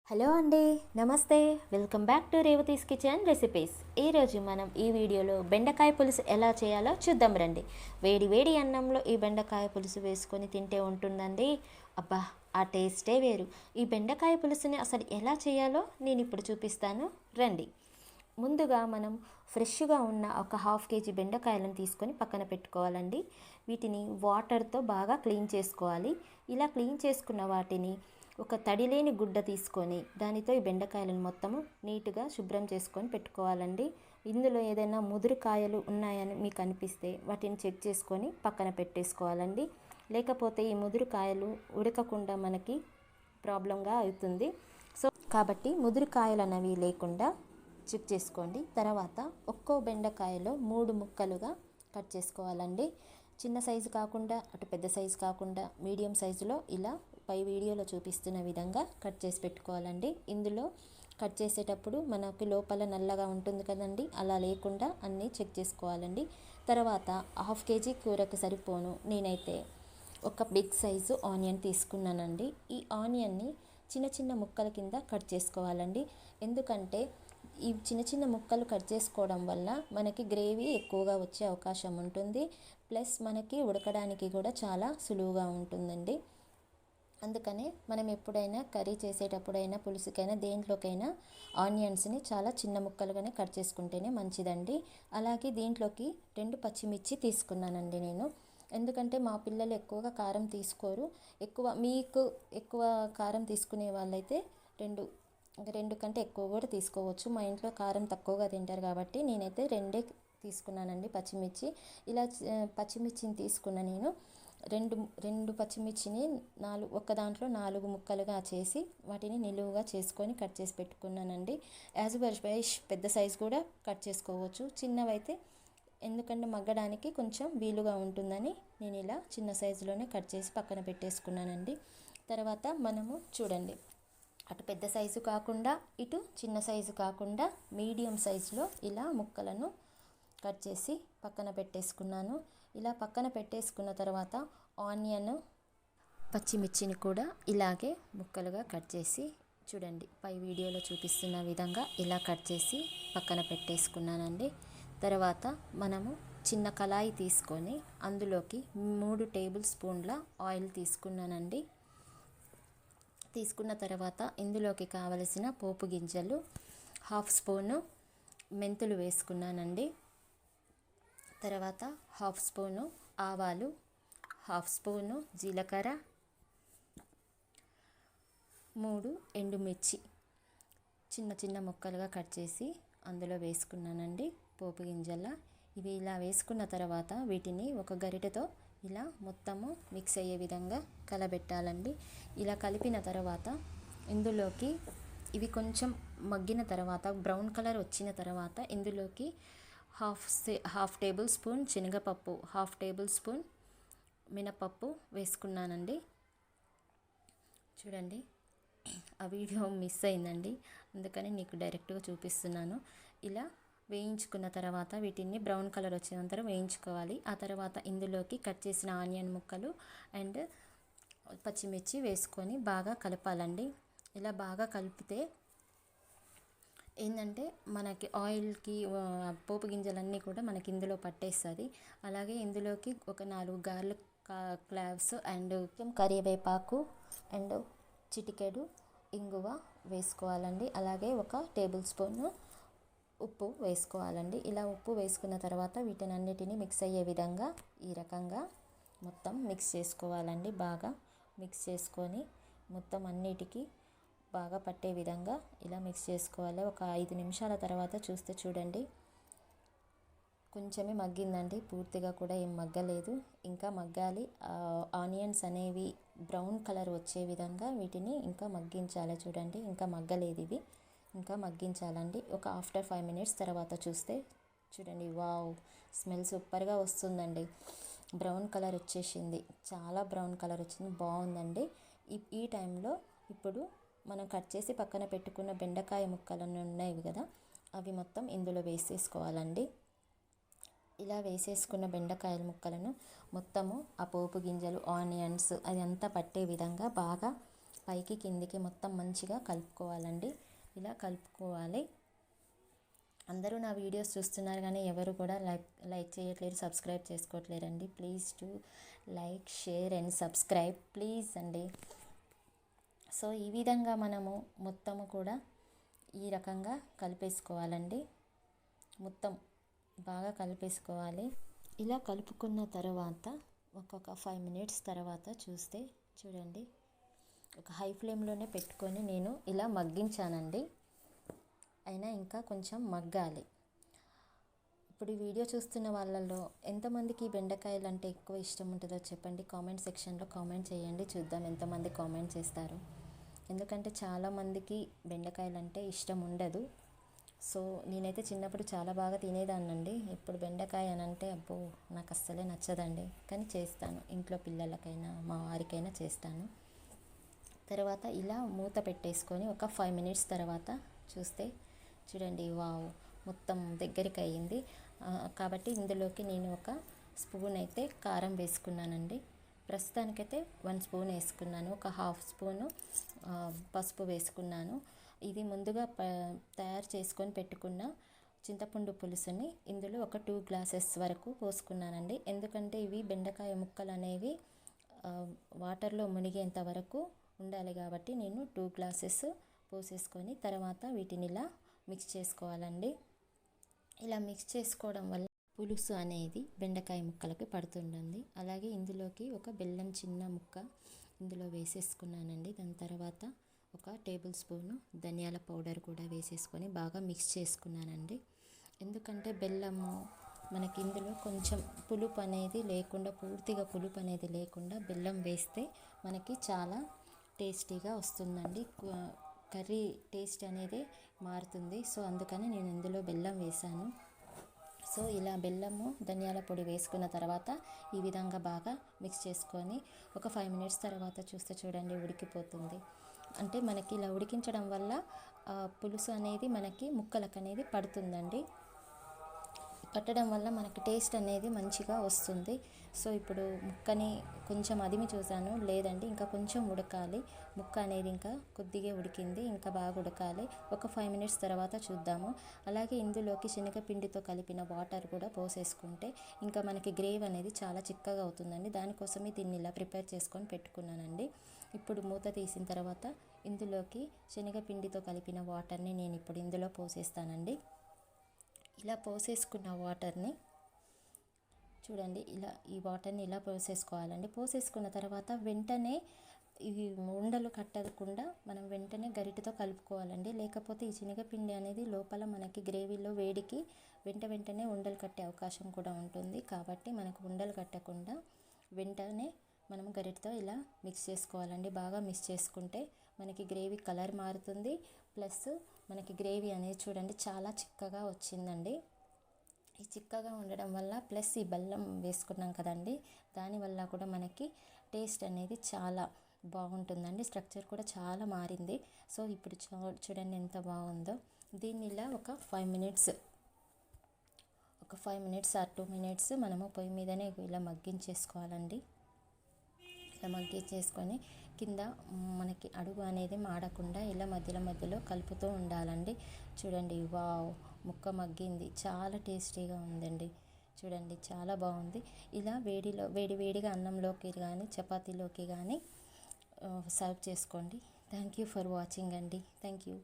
Hello అండి, నమస్తే. Welcome back to Revathi's kitchen recipes. ఈరోజు మనం ఈ వీడియోలో బెండకాయ పులుసు ఎలా చేయాలో చూద్దాం రండి. వేడి వేడి అన్నంలో ఈ బెండకాయ పులుసు వేసుకొని తింటే ఉంటుందండి. అబ్బా, ఆ టేస్టే వేరు. ఈ బెండకాయ పులుసుని అసలు ఎలా చేయాలో నేను ఇప్పుడు చూపిస్తాను రండి. ముందుగా మనం ఫ్రెష్గా ఉన్న ఒక హాఫ్ కేజీ బెండకాయలను తీసుకొని పక్కన పెట్టుకోవాలండి. వీటిని వాటర్తో బాగా క్లీన్ చేసుకోవాలి. ఇలా క్లీన్ చేసుకున్న వాటిని ఒక తడిలేని గుడ్డ తీసుకొని దానితో ఈ బెండకాయలను మొత్తము నీట్గా శుభ్రం చేసుకొని పెట్టుకోవాలండి. ఇందులో ఏదైనా ముదురు కాయలు ఉన్నాయని మీకు అనిపిస్తే వాటిని చెక్ చేసుకొని పక్కన పెట్టేసుకోవాలండి. లేకపోతే ఈ ముదురు కాయలు ఉడకకుండా మనకి ప్రాబ్లంగా అవుతుంది. సో కాబట్టి ముదురు కాయలు అనేవి లేకుండా చెక్ చేసుకోండి. తర్వాత ఒక్కో బెండకాయలో 3 ముక్కలుగా కట్ చేసుకోవాలండి. చిన్న సైజు కాకుండా అటు పెద్ద సైజు కాకుండా మీడియం సైజులో ఇలా పై వీడియోలో చూపిస్తున్న విధంగా కట్ చేసి పెట్టుకోవాలండి. ఇందులో కట్ చేసేటప్పుడు మనకి లోపల నల్లగా ఉంటుంది కదండి, అలా లేకుండా అన్నీ చెక్ చేసుకోవాలండి. తర్వాత హాఫ్ కేజీ కూరకు సరిపోను నేనైతే ఒక బిగ్ సైజు ఆనియన్ తీసుకున్నానండి. ఈ ఆనియన్ని చిన్న చిన్న ముక్కల కింద కట్ చేసుకోవాలండి. ఎందుకంటే ఈ చిన్న చిన్న ముక్కలు కట్ చేసుకోవడం వల్ల మనకి గ్రేవీ ఎక్కువగా వచ్చే అవకాశం ఉంటుంది. ప్లస్ మనకి ఉడకడానికి కూడా చాలా సులువుగా ఉంటుందండి. అందుకనే మనం ఎప్పుడైనా కర్రీ చేసేటప్పుడైనా పులుసుకైనా దేంట్లోకైనా ఆనియన్స్ని చాలా చిన్న ముక్కలుగానే కట్ చేసుకుంటేనే మంచిదండి. అలాగే దీంట్లోకి 2 పచ్చిమిర్చి తీసుకున్నానండి నేను. ఎందుకంటే మా పిల్లలు ఎక్కువగా కారం తీసుకోరు. మీకు ఎక్కువ కారం తీసుకునే వాళ్ళైతే రెండు కంటే ఎక్కువ కూడా తీసుకోవచ్చు. మా ఇంట్లో కారం తక్కువగా తింటారు కాబట్టి నేనైతే 2 తీసుకున్నానండి పచ్చిమిర్చి. ఇలా పచ్చిమిర్చిని తీసుకున్న నేను రెండు పచ్చిమిర్చిని ఒక దాంట్లో 4 ముక్కలుగా చేసి వాటిని నిలువుగా చేసుకొని కట్ చేసి పెట్టుకున్నానండి. యాజ్ పర్ వైస్ పెద్ద సైజు కూడా కట్ చేసుకోవచ్చు. చిన్నవైతే ఎందుకంటే మగ్గడానికి కొంచెం వీలుగా ఉంటుందని నేను ఇలా చిన్న సైజులోనే కట్ చేసి పక్కన పెట్టేసుకున్నానండి. తర్వాత మనము చూడండి, అటు పెద్ద సైజు కాకుండా ఇటు చిన్న సైజు కాకుండా మీడియం సైజులో ఇలా ముక్కలను కట్ చేసి పక్కన పెట్టేసుకున్నాను. ఇలా పక్కన పెట్టేసుకున్న తర్వాత ఆనియన్ పచ్చిమిర్చిని కూడా ఇలాగే ముక్కలుగా కట్ చేసి చూడండి పై వీడియోలో చూపిస్తున్న విధంగా ఇలా కట్ చేసి పక్కన పెట్టేసుకున్నానండి. తర్వాత మనము చిన్న కళాయి తీసుకొని అందులోకి 3 టేబుల్ స్పూన్ల ఆయిల్ తీసుకున్నానండి. తీసుకున్న తర్వాత ఇందులోకి కావలసిన పోపు గింజలు 1/2 స్పూను మెంతులు వేసుకున్నానండి. తర్వాత 1/2 స్పూను ఆవాలు, 1/2 స్పూను జీలకర్ర, 3 ఎండుమిర్చి చిన్న చిన్న ముక్కలుగా కట్ చేసి అందులో వేసుకున్నానండి పోపు గింజల. ఇవి ఇలా వేసుకున్న తర్వాత వీటిని ఒక గరిటెతో ఇలా మొత్తము మిక్స్ అయ్యే విధంగా కలబెట్టాలండి. ఇలా కలిపిన తర్వాత ఇందులోకి ఇవి కొంచెం మగ్గిన తర్వాత బ్రౌన్ కలర్ వచ్చిన తర్వాత ఇందులోకి హాఫ్ టేబుల్ స్పూన్ శనగపప్పు, 1/2 టేబుల్ స్పూన్ మినపప్పు వేసుకున్నానండి. చూడండి, ఆ వీడియో మిస్ అయిందండి, అందుకని నీకు డైరెక్ట్గా చూపిస్తున్నాను. ఇలా వేయించుకున్న తర్వాత వీటిని బ్రౌన్ కలర్ వచ్చేంత వేయించుకోవాలి. ఆ తర్వాత ఇందులోకి కట్ చేసిన ఆనియన్ ముక్కలు అండ్ పచ్చిమిర్చి వేసుకొని బాగా కలపాలండి. ఇలా బాగా కలిపితే ఏంటంటే మనకి ఆయిల్కి పోపు గింజలన్నీ కూడా మనకి ఇందులో పట్టేస్తుంది. అలాగే ఇందులోకి ఒక 4 గార్లిక్ క్లావ్స్ అండ్ కరివేపాకు అండ్ చిటికెడు ఇంగువ వేసుకోవాలండి. అలాగే ఒక టేబుల్ స్పూన్ ఉప్పు వేసుకోవాలండి. ఇలా ఉప్పు వేసుకున్న తర్వాత వీటినన్నిటిని మిక్స్ అయ్యే విధంగా ఈ రకంగా మొత్తం మిక్స్ చేసుకోవాలండి. బాగా మిక్స్ చేసుకొని మొత్తం అన్నిటికీ బాగా పట్టే విధంగా ఇలా మిక్స్ చేసుకోవాలి. ఒక 5 నిమిషాల తర్వాత చూస్తే చూడండి కొంచెమే మగ్గిందండి, పూర్తిగా కూడా ఏం మగ్గలేదు, ఇంకా మగ్గాలి. ఆనియన్స్ అనేవి బ్రౌన్ కలర్ వచ్చే విధంగా వీటిని ఇంకా మగ్గించాలి. చూడండి, ఇంకా మగ్గలేదు, ఇవి ఇంకా మగ్గించాలండి. ఒక ఆఫ్టర్ 5 మినిట్స్ తర్వాత చూస్తే చూడండి, వావ్, స్మెల్ సూపర్గా వస్తుందండి. బ్రౌన్ కలర్ వచ్చేసింది, చాలా బ్రౌన్ కలర్ వచ్చింది, బాగుందండి. ఈ టైంలో ఇప్పుడు మనం కట్ చేసి పక్కన పెట్టుకున్న బెండకాయ ముక్కలను ఉన్నాయి కదా, అవి మొత్తం ఇందులో వేసేసుకోవాలండి. ఇలా వేసేసుకున్న బెండకాయల ముక్కలను మొత్తము ఆ పోపు గింజలు ఆనియన్స్ అదంతా పట్టే విధంగా బాగా పైకి కిందికి మొత్తం మంచిగా కలుపుకోవాలండి. ఇలా కలుపుకోవాలి. అందరూ నా వీడియోస్ చూస్తున్నారు కానీ ఎవరు కూడా లైక్ చేయట్లేరు, సబ్స్క్రైబ్ చేసుకోవట్లేరండి. Please to like, share and subscribe please అండి. సో ఈ విధంగా మనము మొత్తము కూడా ఈ రకంగా కలిపేసుకోవాలండి. మొత్తం బాగా కలిపేసుకోవాలి. ఇలా కలుపుకున్న తర్వాత ఒక్కొక్క 5 మినిట్స్ తర్వాత చూస్తే చూడండి, ఒక హై ఫ్లేమ్లోనే పెట్టుకొని నేను ఇలా మగ్గించానండి. అయినా ఇంకా కొంచెం మగ్గాలి. ఇప్పుడు ఈ వీడియో చూస్తున్న వాళ్ళల్లో ఎంతమందికి బెండకాయలు అంటే ఎక్కువ ఇష్టం ఉంటుందో చెప్పండి. కామెంట్ సెక్షన్లో కామెంట్ చేయండి, చూద్దాం ఎంతమంది కామెంట్ చేస్తారు. ఎందుకంటే చాలామందికి బెండకాయలు అంటే ఇష్టం ఉండదు. సో నేనైతే చిన్నప్పుడు చాలా బాగా తినేదాన్నండి. ఇప్పుడు బెండకాయ అని అంటే అబ్బో నాకు అస్సలే నచ్చదండి. కానీ చేస్తాను, ఇంట్లో పిల్లలకైనా మా వారికైనా చేస్తాను. తర్వాత ఇలా మూత పెట్టేసుకొని ఒక 5 మినిట్స్ తర్వాత చూస్తే చూడండి, వావ్ మొత్తం దగ్గరికి అయ్యింది. కాబట్టి ఇందులోకి నేను ఒక స్పూన్ అయితే కారం వేసుకున్నానండి. ప్రస్తుతానికైతే 1 స్పూన్ వేసుకున్నాను. ఒక హాఫ్ స్పూను పసుపు వేసుకున్నాను. ఇది ముందుగా తయారు చేసుకొని పెట్టుకున్న చింతపండు పులుసుని ఇందులో ఒక 2 గ్లాసెస్ వరకు పోసుకున్నానండి. ఎందుకంటే ఇవి బెండకాయ ముక్కలు అనేవి వాటర్లో మునిగేంత వరకు ఉండాలి కాబట్టి నేను 2 గ్లాసెస్ పోసేసుకొని తర్వాత వీటిని ఇలా మిక్స్ చేసుకోవాలండి. ఇలా మిక్స్ చేసుకోవడం వల్ల పులుసు అనేది బెండకాయ ముక్కలకి పడుతుంటుంది. అలాగే ఇందులోకి ఒక బెల్లం చిన్న ముక్క ఇందులో వేసేసుకున్నానండి. దాని తర్వాత ఒక టేబుల్ స్పూను ధనియాల పౌడర్ కూడా వేసేసుకొని బాగా మిక్స్ చేసుకున్నానండి. ఎందుకంటే బెల్లము మనకి ఇందులో కొంచెం పులుపు అనేది లేకుండా, పూర్తిగా పులుపు అనేది లేకుండా బెల్లం వేస్తే మనకి చాలా టేస్టీగా వస్తుందండి. కర్రీ టేస్ట్ అనేది మారుతుంది. సో అందుకని నేను ఇందులో బెల్లం వేసాను. సో ఇలా బెల్లము ధనియాల పొడి వేసుకున్న తర్వాత ఈ విధంగా బాగా మిక్స్ చేసుకొని ఒక 5 మినిట్స్ తర్వాత చూస్తే చూడండి ఉడికిపోతుంది. అంటే మనకి ఇలా ఉడికించడం వల్ల పులుసు అనేది మనకి ముక్కలకు అనేది పడుతుందండి. పట్టడం వల్ల మనకి టేస్ట్ అనేది మంచిగా వస్తుంది. సో ఇప్పుడు ముక్కని కొంచెం అదిమి చూసాను, లేదండి ఇంకా కొంచెం ఉడకాలి. ముక్క అనేది ఇంకా కొద్దిగా ఉడికింది, ఇంకా బాగా ఉడకాలి. ఒక 5 మినిట్స్ తర్వాత చూద్దాము. అలాగే ఇందులోకి శనగపిండితో కలిపిన వాటర్ కూడా పోసేసుకుంటే ఇంకా మనకి గ్రేవీ అనేది చాలా చిక్కగా అవుతుందండి. దానికోసమే దీన్ని ఇలా ప్రిపేర్ చేసుకొని పెట్టుకున్నానండి. ఇప్పుడు మూత తీసిన తర్వాత ఇందులోకి శనగపిండితో కలిపిన వాటర్ని నేను ఇప్పుడు ఇందులో పోసేస్తానండి. ఇలా పోసేసుకున్న వాటర్ని చూడండి, ఇలా ఈ వాటర్ని ఇలా పోసేసుకోవాలండి. పోసేసుకున్న తర్వాత వెంటనే ఇవి ఉండలు కట్టకుండా మనం వెంటనే గరిటెతో కలుపుకోవాలండి. లేకపోతే ఈ శనగపిండి అనేది లోపల మనకి గ్రేవీలో వేడికి వెంటనే ఉండలు కట్టే అవకాశం కూడా ఉంటుంది. కాబట్టి మనకు ఉండలు కట్టకుండా వెంటనే మనం గరిటెతో ఇలా మిక్స్ చేసుకోవాలండి. బాగా మిక్స్ చేసుకుంటే మనకి గ్రేవీ కలర్ మారుతుంది. ప్లస్ మనకి గ్రేవీ అనేది చూడండి చాలా చిక్కగా వచ్చిందండి. ఈ చిక్కగా ఉండడం వల్ల ప్లస్ ఈ బెల్లం వేసుకున్నాం కదండి, దానివల్ల కూడా మనకి టేస్ట్ అనేది చాలా బాగుంటుందండి. స్ట్రక్చర్ కూడా చాలా మారింది. సో ఇప్పుడు చూడండి ఎంత బాగుందో. దీన్ని ఇలా ఒక 5 మినిట్స్ ఆర్ 2 మినిట్స్ మనము పొయ్యి మీదనే ఇలా మగ్గించేసుకోవాలండి. ఇలా మగ్గించేసుకొని కింద మనకి అడుగు అనేది మాడకుండా ఇలా మధ్యలో కలుపుతూ ఉండాలండి. చూడండి, వావ్ ముక్క మగ్గింది, చాలా టేస్టీగా ఉందండి. చూడండి చాలా బాగుంది. ఇలా వేడిగా అన్నంలోకి కానీ చపాతీలోకి కానీ సర్వ్ చేసుకోండి. థ్యాంక్ యూ ఫర్ వాచింగ్ అండి. Thank you.